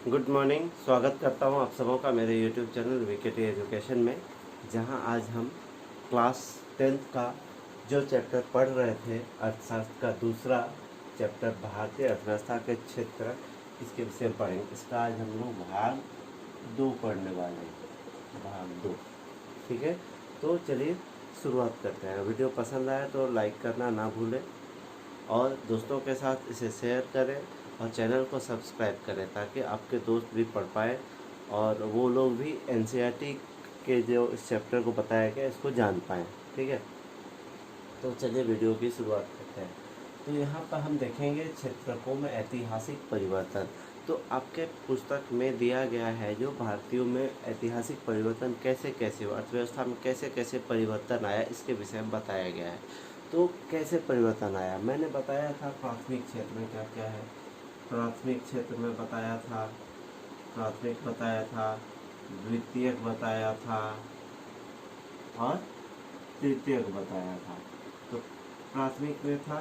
Good morning. स्वागत करता हूं आप सबों का मेरे यूट्यूब चैनल वीकेटी एजुकेशन में, जहां आज हम क्लास 10th का जो चैप्टर पढ़ रहे थे, अर्थशास्त्र का दूसरा चैप्टर भारतीय अर्थव्यवस्था के क्षेत्र, इसके विषय में पढ़ेंगे। इसका आज हम लोग भाग 2 पढ़ने वाले हैं, भाग 2। ठीक है, तो चलिए शुरुआत करते हैं। वीडियो पसंद आए तो लाइक करना ना भूलें और दोस्तों के साथ इसे शेयर करें और चैनल को सब्सक्राइब करें ताकि आपके दोस्त भी पढ़ पाए और वो लोग भी एनसीईआरटी के जो इस चैप्टर को बताया गया इसको जान पाएँ। ठीक है, तो चलिए वीडियो की शुरुआत करते हैं। तो यहाँ पर हम देखेंगे क्षेत्रकों में ऐतिहासिक परिवर्तन। तो आपके पुस्तक में दिया गया है जो भारतीयों में ऐतिहासिक परिवर्तन कैसे कैसे हुआ, अर्थव्यवस्था में कैसे कैसे परिवर्तन आया, इसके विषय में बताया गया है। तो कैसे परिवर्तन आया मैंने बताया था। प्राथमिक क्षेत्र में क्या क्या है, प्राथमिक क्षेत्र में बताया था, प्राथमिक बताया था, द्वितीयक बताया था और तृतीयक बताया था। तो प्राथमिक में था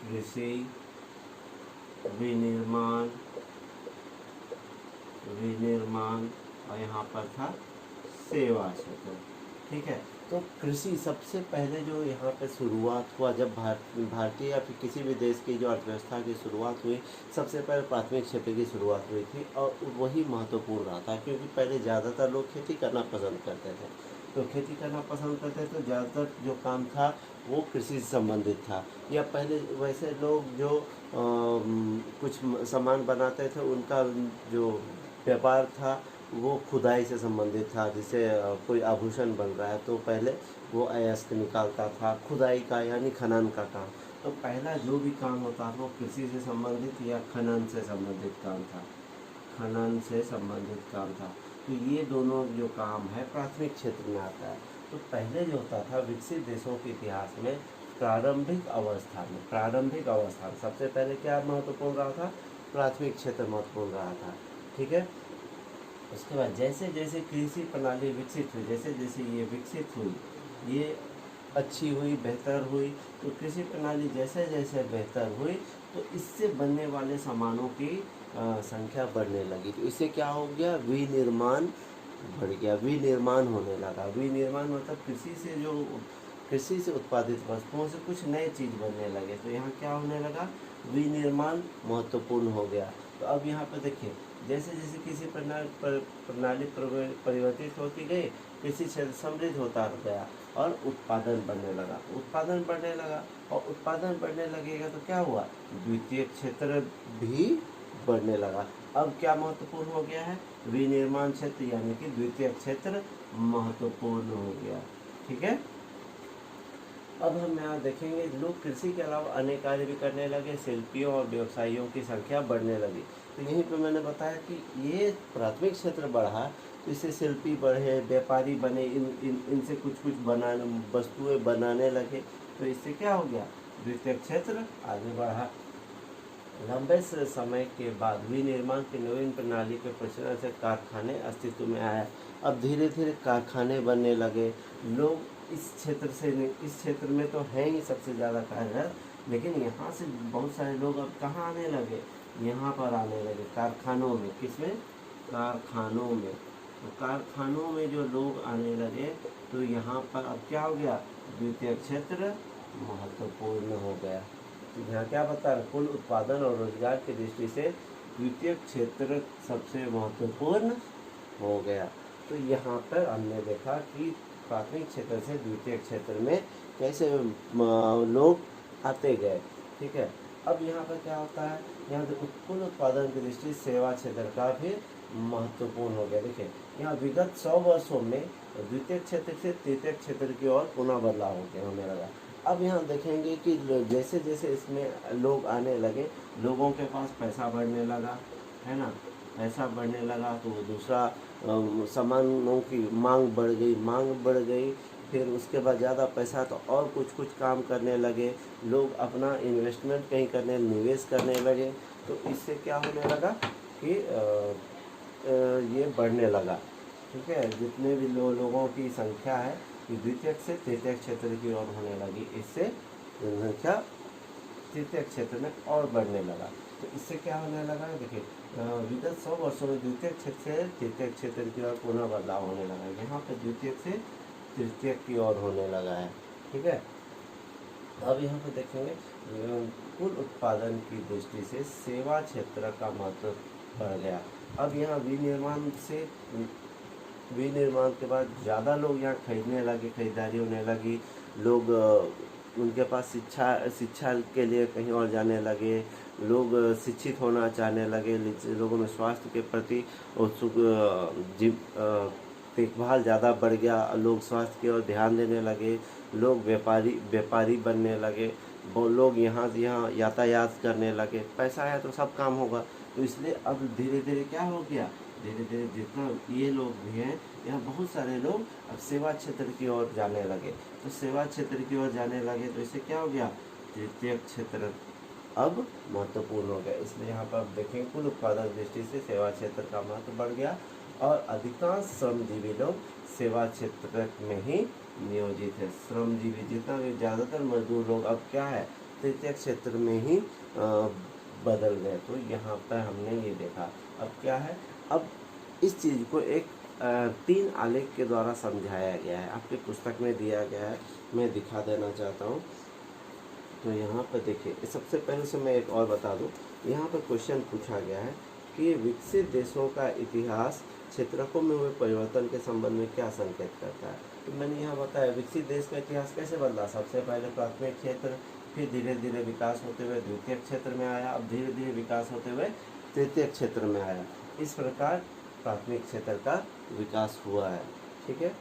कृषि, विनिर्माण और यहाँ पर था सेवा क्षेत्र। ठीक है, तो कृषि सबसे पहले जो यहाँ पे शुरुआत हुआ, जब भारतीय या फिर किसी भी देश की जो अर्थव्यवस्था की शुरुआत हुई, सबसे पहले प्राथमिक क्षेत्र की शुरुआत हुई थी और वही महत्वपूर्ण रहा था, क्योंकि पहले ज़्यादातर लोग खेती करना पसंद करते थे। तो खेती करना पसंद करते तो ज़्यादातर जो काम था वो कृषि से संबंधित था। या पहले वैसे लोग जो कुछ सामान बनाते थे, उनका जो व्यापार था वो खुदाई से संबंधित था। जैसे कोई आभूषण बन रहा है तो पहले वो अयस्क निकालता था, खुदाई का यानी खनन का काम। तो पहला जो भी काम होता था वो कृषि से संबंधित या खनन से संबंधित काम था, खनन से संबंधित काम था। तो ये दोनों जो काम है प्राथमिक क्षेत्र में आता है। तो पहले जो होता था विकसित देशों के इतिहास में प्रारंभिक अवस्था में सबसे पहले क्या महत्वपूर्ण रहा था, प्राथमिक क्षेत्र महत्वपूर्ण रहा था। ठीक है, उसके बाद जैसे जैसे कृषि प्रणाली विकसित हुई, जैसे जैसे ये विकसित हुई, ये अच्छी हुई, बेहतर हुई, तो कृषि प्रणाली जैसे जैसे बेहतर हुई तो इससे बनने वाले सामानों की संख्या बढ़ने लगी। तो इससे क्या हो गया, विनिर्माण बढ़ गया, विनिर्माण होने लगा। विनिर्माण मतलब कृषि से उत्पादित वस्तुओं से कुछ नए चीज़ बनने लगे। तो यहाँ क्या होने लगा, विनिर्माण महत्वपूर्ण हो गया। तो अब यहाँ पर देखिए, जैसे जैसे कृषि प्रणाली परिवर्तित होती गई, कृषि क्षेत्र समृद्ध होता गया और उत्पादन बढ़ने लगा। और उत्पादन बढ़ने लगेगा तो क्या हुआ, द्वितीय क्षेत्र भी बढ़ने लगा। अब क्या महत्वपूर्ण हो गया है, विनिर्माण क्षेत्र यानी कि द्वितीय क्षेत्र महत्वपूर्ण हो गया। ठीक है, अब हम यहाँ देखेंगे लोग कृषि के अलावा अन्य कार्य भी करने लगे, शिल्पियों और व्यवसायियों की संख्या बढ़ने लगी। तो यहीं पे मैंने बताया कि ये प्राथमिक क्षेत्र बढ़ा तो इससे शिल्पी बढ़े, व्यापारी बने, इनसे कुछ कुछ बनाने, वस्तुएं बनाने लगे। तो इससे क्या हो गया, द्वितीय क्षेत्र आगे बढ़ा। लंबे समय के बाद विनिर्माण की नवीन प्रणाली के प्रचलन से कारखाने अस्तित्व में आए। अब धीरे धीरे कारखाने बनने लगे। लोग इस क्षेत्र में तो हैं ही सबसे ज़्यादा कार्यरत, लेकिन यहाँ से बहुत सारे लोग अब कहाँ आने लगे, यहाँ पर आने लगे, कारखानों में। किसमें, कारखानों में। तो कारखानों में जो लोग आने लगे तो यहाँ पर अब क्या हो गया, द्वितीय क्षेत्र महत्वपूर्ण हो गया। यहाँ क्या बता रहे, कुल उत्पादन और रोजगार की दृष्टि से द्वितीय क्षेत्र सबसे महत्वपूर्ण हो गया। तो यहाँ पर हमने देखा कि प्राथमिक क्षेत्र से द्वितीय क्षेत्र में कैसे लोग आते गए। ठीक है, अब यहाँ पर क्या होता है, यहाँ कुल उत्पादन की दृष्टि से सेवा क्षेत्र का भी महत्वपूर्ण हो गया। देखिए, यहाँ विगत 100 वर्षों में द्वितीय क्षेत्र से तृतीय क्षेत्र की ओर पुनः बदलाव होने लगा। अब यहाँ देखेंगे कि जैसे जैसे इसमें लोग आने लगे, लोगों के पास पैसा बढ़ने लगा, है ना, पैसा बढ़ने लगा तो दूसरा सामानों की मांग बढ़ गई। फिर उसके बाद ज़्यादा पैसा तो और कुछ काम करने लगे, लोग अपना इन्वेस्टमेंट कहीं करने, निवेश करने लगे। तो इससे क्या होने लगा कि ये बढ़ने लगा। ठीक है, जितने भी लोगों की संख्या है द्वितीय से तृतीय क्षेत्र की ओर होने लगी, इससे जनसंख्या तृतीय क्षेत्र में और बढ़ने लगा। तो इससे क्या होने लगा, देखिए विगत 100 वर्षों में द्वितीय क्षेत्र से तृतीय क्षेत्र की ओर पुनः बदलाव होने लगा। यहाँ पर द्वितीय से तृतीय की ओर होने लगा है। ठीक है, अब यहाँ पे देखेंगे कुल उत्पादन की दृष्टि से सेवा क्षेत्र का महत्व बढ़ गया। अब यहाँ विनिर्माण के बाद ज़्यादा लोग यहाँ खरीदने लगे, खरीदारी होने लगी, लोग उनके पास शिक्षा के लिए कहीं और जाने लगे, लोग शिक्षित होना चाहने लगे, लोगों में स्वास्थ्य के प्रति उत्सुक देखभाल ज़्यादा बढ़ गया, लोग स्वास्थ्य की ओर ध्यान देने लगे, लोग व्यापारी बनने लगे, लोग यहाँ यातायात करने लगे, पैसा है तो सब काम होगा। तो इसलिए अब धीरे धीरे क्या हो गया, धीरे धीरे जितना ये लोग भी हैं, यहाँ बहुत सारे लोग अब सेवा क्षेत्र की ओर जाने लगे। तो सेवा क्षेत्र की ओर जाने लगे तो इससे क्या हो गया, तृतीय क्षेत्र अब महत्वपूर्ण हो गया। इसलिए यहाँ पर आप देखेंगे कुल उत्पादन दृष्टि से सेवा क्षेत्र का महत्व बढ़ गया और अधिकांश श्रमजीवी लोग सेवा क्षेत्र में ही नियोजित है। श्रमजीवी जितना भी ज़्यादातर मजदूर लोग अब क्या है, तृतीय क्षेत्र में ही बदल गए। तो यहाँ पर हमने ये देखा। अब क्या है, अब इस चीज़ को एक 3 आलेख के द्वारा समझाया गया है, आपकी पुस्तक में दिया गया है, मैं दिखा देना चाहता हूँ। तो यहाँ पर देखिए, सबसे पहले से मैं एक और बता दूँ, यहाँ पर क्वेश्चन पूछा गया है कि विकसित देशों का इतिहास क्षेत्रकों में हुए परिवर्तन के संबंध में क्या संकेत करता है। तो मैंने यहाँ बताया विकसित देश का इतिहास कैसे बदला, सबसे पहले प्राथमिक क्षेत्र, फिर धीरे धीरे विकास होते हुए द्वितीय क्षेत्र में आया, अब धीरे धीरे विकास होते हुए तृतीय क्षेत्र में आया। इस प्रकार प्राथमिक क्षेत्र का विकास हुआ है। ठीक है,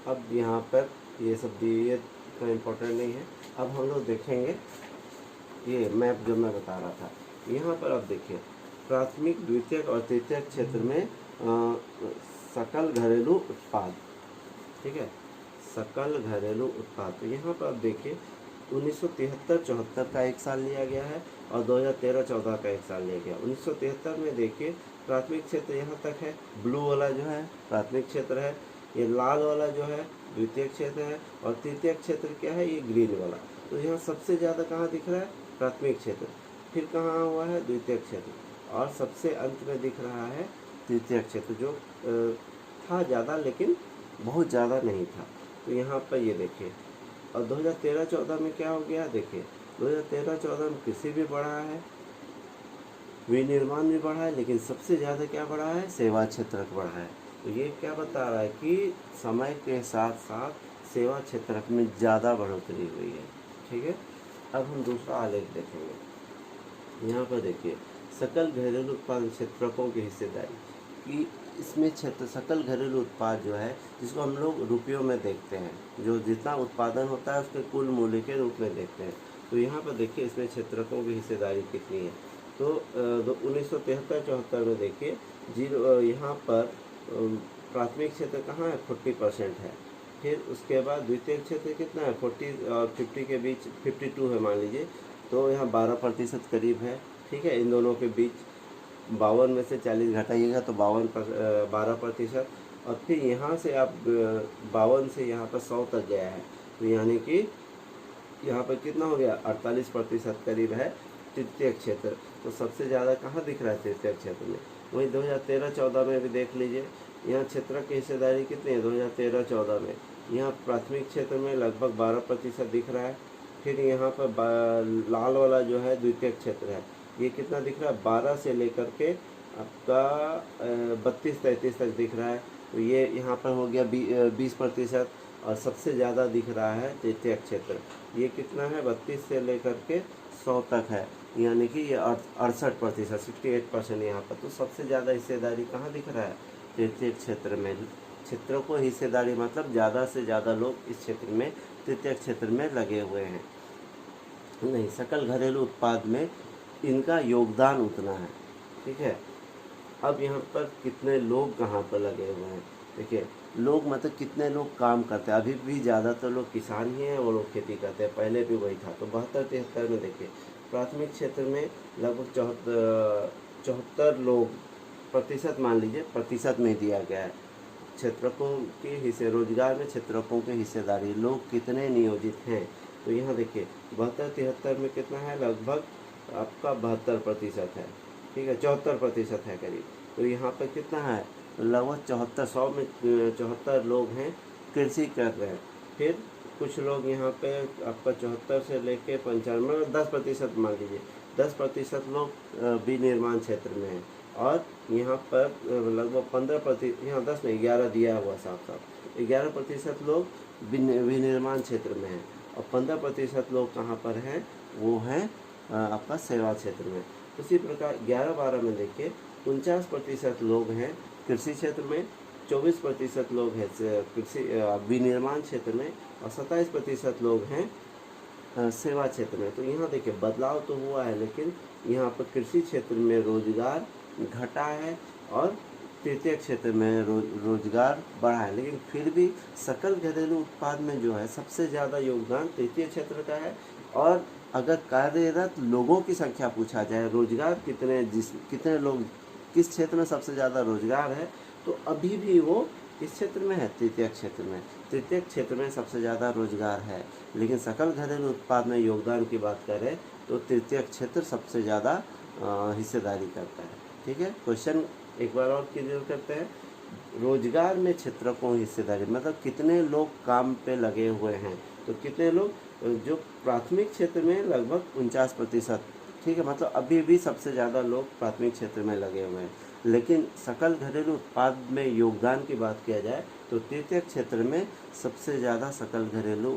अब यहाँ पर ये सब ये तो इम्पोर्टेंट नहीं है। अब हम लोग देखेंगे ये मैप जो मैं बता रहा था। यहाँ पर अब देखिए प्राथमिक, द्वितीयक और तृतीयक क्षेत्र में सकल घरेलू उत्पाद, ठीक है, सकल घरेलू उत्पाद। तो यहाँ पर अब देखिए 1973-74 का एक साल लिया गया है और 2013-14 का एक साल लिया गया। 1973 में देखिए प्राथमिक क्षेत्र यहाँ तक है, ब्लू वाला जो है प्राथमिक क्षेत्र है, ये लाल वाला जो है द्वितीय क्षेत्र है और तृतीय क्षेत्र क्या है, ये ग्रीन वाला। तो यहाँ सबसे ज़्यादा कहाँ दिख रहा है, प्राथमिक क्षेत्र, फिर कहाँ हुआ है द्वितीय क्षेत्र और सबसे अंत में दिख रहा है तृतीय क्षेत्र, जो था ज़्यादा लेकिन बहुत ज़्यादा नहीं था। तो यहाँ पर ये देखिए, और 2013-14 में क्या हो गया, देखिए 2013-14 में कृषि भी बढ़ा है, विनिर्माण भी बढ़ा है, लेकिन सबसे ज़्यादा क्या बढ़ा है, सेवा क्षेत्र बढ़ा है। तो ये क्या बता रहा है कि समय के साथ साथ सेवा क्षेत्र में ज़्यादा बढ़ोतरी हुई है। ठीक है, अब हम दूसरा आलेख देखेंगे। यहाँ पर देखिए सकल घरेलू उत्पाद क्षेत्रकों की हिस्सेदारी, कि इसमें क्षेत्र सकल घरेलू उत्पाद जो है, जिसको हम लोग रुपयों में देखते हैं, जो जितना उत्पादन होता है उसके कुल मूल्य के रूप में देखते हैं। तो यहाँ पर देखिए इसमें क्षेत्रकों की हिस्सेदारी कितनी है। तो 1973-74 में देखिए यहाँ पर प्राथमिक क्षेत्र कहाँ है, 40% है। फिर उसके बाद द्वितीय क्षेत्र कितना है, 40 और 50 के बीच 52 है मान लीजिए, तो यहाँ 12% करीब है। ठीक है, इन दोनों के बीच 52 में से 40 घटाइएगा तो 12%, और फिर यहाँ से आप 52 से यहाँ पर 100 तक गया है, तो यानी कि यहाँ पर कितना हो गया, 48% करीब है तृतीय क्षेत्र। तो सबसे ज़्यादा कहाँ दिख रहा है, तृतीय क्षेत्र में। वहीं 2013-14 में भी देख लीजिए, यहाँ क्षेत्र की हिस्सेदारी कितनी है 2013-14 में, यहाँ प्राथमिक क्षेत्र में लगभग 12% दिख रहा है। फिर यहाँ पर लाल वाला जो है द्वितीय क्षेत्र है, ये कितना दिख रहा है, 12 से लेकर के आपका 32-33 तक दिख रहा है। तो ये यहाँ पर हो गया 20%, और सबसे ज़्यादा दिख रहा है तृतीय क्षेत्र, ये कितना है 32 से लेकर के 100 तक है, यानी कि ये 68%, 68% यहाँ पर। तो सबसे ज़्यादा हिस्सेदारी कहाँ दिख रहा है, तृतीय क्षेत्र में। क्षेत्रों को हिस्सेदारी मतलब ज़्यादा से ज़्यादा लोग इस क्षेत्र में तृतीय क्षेत्र में लगे हुए हैं। नहीं, सकल घरेलू उत्पाद में इनका योगदान उतना है। ठीक है, अब यहाँ पर कितने लोग कहाँ पर लगे हुए हैं, देखिए लोग मतलब कितने लोग काम करते हैं। अभी भी ज़्यादातर लोग किसान ही हैं, वो लोग खेती करते हैं, पहले भी वही था। तो 72-73 में देखिए प्राथमिक क्षेत्र में लगभग 74 लोग, प्रतिशत मान लीजिए, प्रतिशत में दिया गया है। क्षेत्रकों के हिस्से, रोजगार में क्षेत्रकों की हिस्सेदारी, लोग कितने नियोजित हैं, तो यहाँ देखिए 72-73 में कितना है, लगभग आपका 72% है, ठीक है, 74% है करीब। तो यहाँ पर कितना है, लगभग 7400 में 74 लोग हैं कृषि कर रहे हैं। फिर कुछ लोग यहाँ पे आपका 74 से लेके 95, 10% मान लीजिए, 10% लोग विनिर्माण क्षेत्र में हैं। और यहाँ पर लगभग 15%, यहाँ 10 नहीं 11 दिया हुआ साफ साफ, 11% लोग विनिर्माण क्षेत्र में हैं और 15% लोग कहाँ पर हैं, वो हैं आपका सेवा क्षेत्र में। उसी प्रकार 11-12 में देखिए 49% लोग हैं कृषि क्षेत्र में, 24% लोग हैं कृषि विनिर्माण क्षेत्र में और 27% लोग हैं सेवा क्षेत्र में। तो यहाँ देखिए बदलाव तो हुआ है, लेकिन यहाँ पर कृषि क्षेत्र में रोजगार घटा है और तृतीय क्षेत्र में रोजगार बढ़ा है। लेकिन फिर भी सकल घरेलू उत्पाद में जो है सबसे ज़्यादा योगदान तृतीय क्षेत्र का है। और अगर कार्यरत लोगों की संख्या पूछा जाए, रोजगार कितने लोग किस क्षेत्र में सबसे ज़्यादा रोजगार है, तो अभी भी वो किस क्षेत्र में है, तृतीय क्षेत्र में। तृतीय क्षेत्र में सबसे ज़्यादा रोजगार है, लेकिन सकल घरेलू उत्पाद में योगदान की बात करें तो तृतीय क्षेत्र सबसे ज़्यादा हिस्सेदारी करता है। ठीक है, क्वेश्चन एक बार और क्लियर करते हैं। रोजगार में क्षेत्रकों की हिस्सेदारी मतलब कितने लोग काम पे लगे हुए हैं, तो कितने लोग, जो प्राथमिक क्षेत्र में लगभग 49%, ठीक है, मतलब अभी भी सबसे ज़्यादा लोग प्राथमिक क्षेत्र में लगे हुए हैं। लेकिन सकल घरेलू उत्पाद में योगदान की बात किया जाए तो तृतीय क्षेत्र में सबसे ज़्यादा सकल घरेलू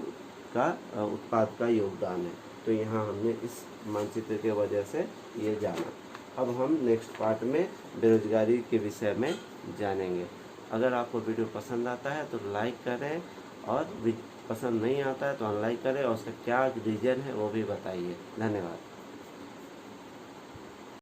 का उत्पाद का योगदान है। तो यहाँ हमने इस मानचित्र के वजह से ये जाना। अब हम नेक्स्ट पार्ट में बेरोजगारी के विषय में जानेंगे। अगर आपको वीडियो पसंद आता है तो लाइक करें, और पसंद नहीं आता है तो अनलाइक करें, और उसका क्या रीज़न है वो भी बताइए। धन्यवाद।